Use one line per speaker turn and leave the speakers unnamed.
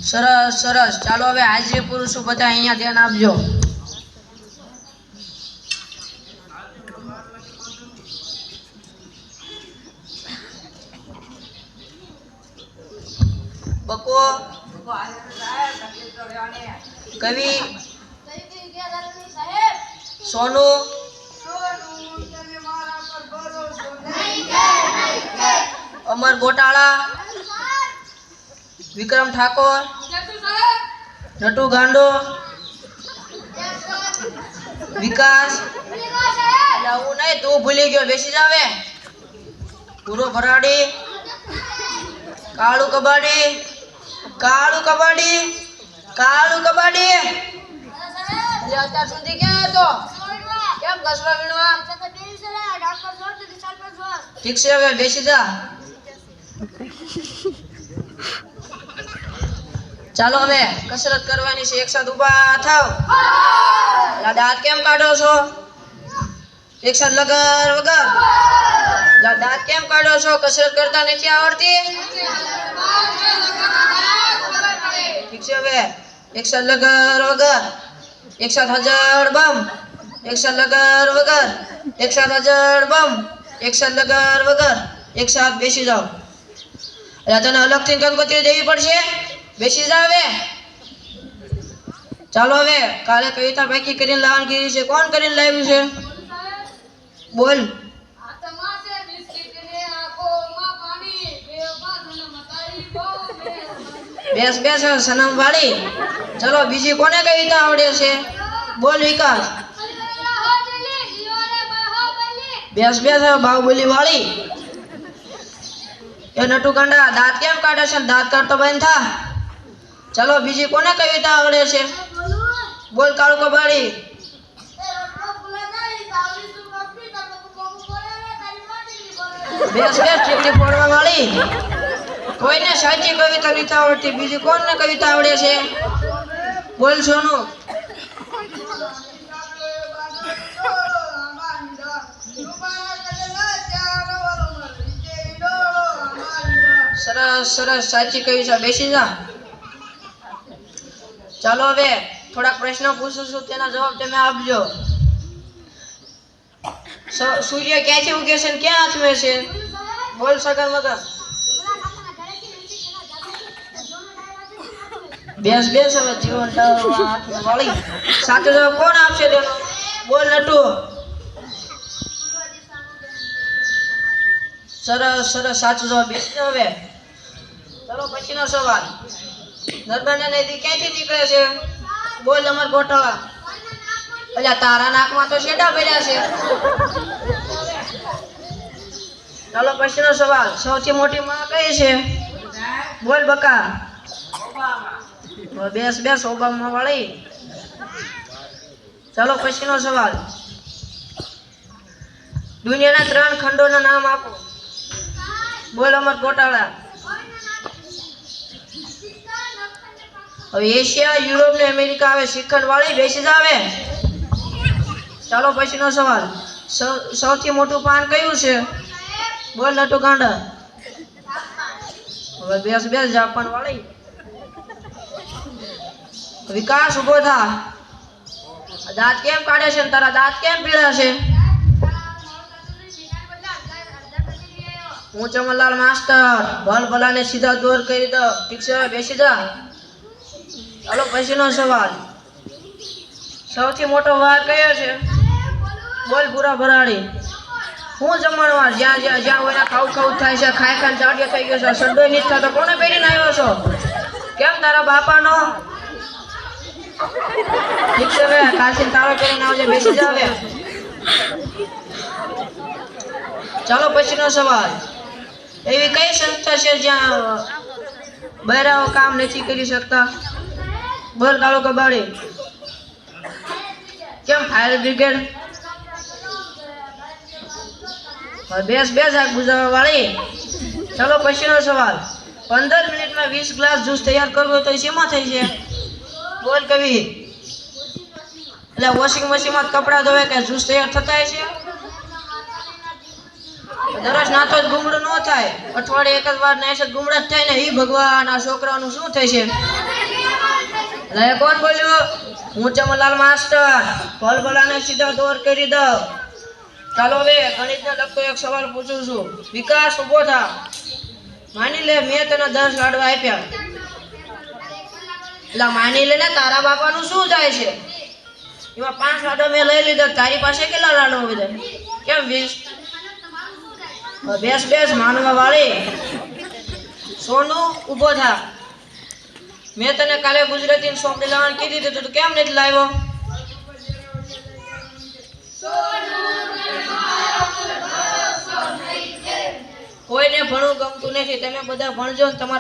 સરસ સરસ. ચાલો હવે હાજરી પુરુષો બધા અહીંયા ધ્યાન આપજો. બકો કવિ સોનુ અમર ગોટાળા વિક્રમ ઠાકોર નટુ ગાંડો વિકાસ હું નહીં તું ભૂલી ગયો બેસી જાવે પૂરો ભરાડી કાળુ કબાડી કાળુ કબાડી કાળુ કબાડી અત્યાર સુધી ક્યાં હતો કેમ કસરો વીણવા ઠીક છે હવે બેસી જા ચાલો હવે કસરત કરવાની છે એક સાથે ઊભા થાવ દાંત કેમ કાઢો છો એક સાથે લગર વગર દાંત કેમ કાઢો છો કસરત કરતા નથી આવડતી ઠીક છે હવે એક સાથે લગર વગર એક સાથે હજળ બમ એક સાથે લગર વગર એક સાથે હજળ બમ એક સાથે લગર વગર એક સાથે બેસી જાઓ તને અલગથી કંકોત્રી દેવી પડશે બેસી જા હવે ચાલો હવે કાલે કવિતા બાકી કરીને લાવવાનું કીધું છે કોણ કરીને લાવ્યું છે બોલ બેસ બેસ સનમ વાળી ચલો બીજી કોને કવિતા આવડે છે બોલ વિકાસ બેસ બેસ બાહુબલી વાળી એ નટુ ગાંડા દાંત કેમ કાઢે છે દાંત કાઢતો બંધ થા ચલો બીજી કોને કવિતા આવડે છે બોલ કાળુ કબાડી બેસ બેસ ટીકડી ફોડવા વાળી કોઈને સાચી કવિતા નથી આવડતી બીજી કોને કવિતા આવડે છે બોલ સોનુ સરસ સરસ સાચી કવિતા બેસી જા ચાલો હવે થોડાક પ્રશ્નો પૂછું છું તેના જવાબ તમે આપજો સૂર્ય ક્યાંથી ઉગે છે ને ક્યાં આથમે છે બોલ સગન મગન બેસ બેસ હવે જીવન વાળી સાચો જવાબ કોણ આપશે તેનો બોલ નટુ સરસ સરસ સાચો જવાબ બેસજો હવે ચલો પછીનો સવાલ નર્મદા નદી ક્યાંથી નીકળે છે બોલ અમર ગોટાળા અલ્યા તારા નાકમાં તો શેડા ભર્યા છે ચાલો પછીનો સવાલ સૌથી મોટી માં કઈ છે બોલ બકા બેસ બેસ ઓબામા વાળી ચાલો પછીનો સવાલ દુનિયાના 3 ખંડોના નામ આપો બોલ અમર ગોટાળા હવે એશિયા યુરોપ ને અમેરિકા આવે શિખંડ વાળી બેસી જાવે ચાલો પછીનો સવાલ સૌથી મોટું પાન કયું છે બોલ નટુ ગાંડા હવે બેસ બેસ જાપાન વાળી વિકાસ ઉભો થા દાંત કેમ કાઢે છે ને તારા દાંત કેમ પીળા છે હું ચમનલાલ માસ્ટર ભલ ભલાને સીધા દોર કરી દો ઠીક છે બેસી જા ચાલો પછીનો સવાલ સૌથી મોટો વાર કયો છે બોલ પૂરા ભરાડી હું જમણવાર જ્યાં જ્યાં જ્યાં હોય ખાવું ખાવું થાય છે ખાઈ ખાઈને જાડિયો થઈ ગયો છે સડ્ડો નથી થતો કોને પહેરીને આવ્યો છો કેમ તારા બાપાનો ઠીક છે હવે કાશીને તારો કરીને આવજે બેસી જાવે ચાલો પછીનો સવાલ એવી કઈ સંસ્થા છે જ્યાં બહેરાઓ કામ નથી કરી શકતા બોલ કાળુ કબાડી કેમ ફાયર બ્રિગેડ બેસ બેસ આગ બુઝાવવા વાળી ચાલો પછીનો સવાલ 15 મિનિટમાં 20 ગ્લાસ જ્યુસ તૈયાર કરવો તો શેમાં થઈ છે બોલ કવિ એટલે વોશિંગ મશીનમાં કપડાં ધોવે કે જ્યુસ તૈયાર થતા છે? દરરોજ નાતો જ ગુમડું ન થાય, અઠવાડિયે એક જ વાર નાશે ગુમડા જ થાય ને. ઈ ભગવાન, આ છોકરાનું શું થશે? એટલે કોણ બોલ્યું? હું ચમનલાલ માસ્ટર. ભલભલાને સીધા દોર કરી દઉં. ચાલો હવે ગણિતને લગતો એક સવાલ પૂછું છું. વિકાસ, ઉભો થા. માની લે મેં તને 10 લાડવા આપ્યા. એટલે માની લે ને, તારા બાપાનું શું જાય છે? એમાં 5 લાડવા મેં લઈ લીધા, તારી પાસે કેટલા લાડવા વધ્યા? કેમ 20? બેસ માનવા વાળી. સોનું, ઉભો થા. મેં તને કાલે ગુજરાતી સોંપડી લાવવાનું કીધી હતી, તું કેમ નથી લાવ્યો? કોઈને ભણવું ગમતું નથી, તમે બધા ભણજો ને તમારા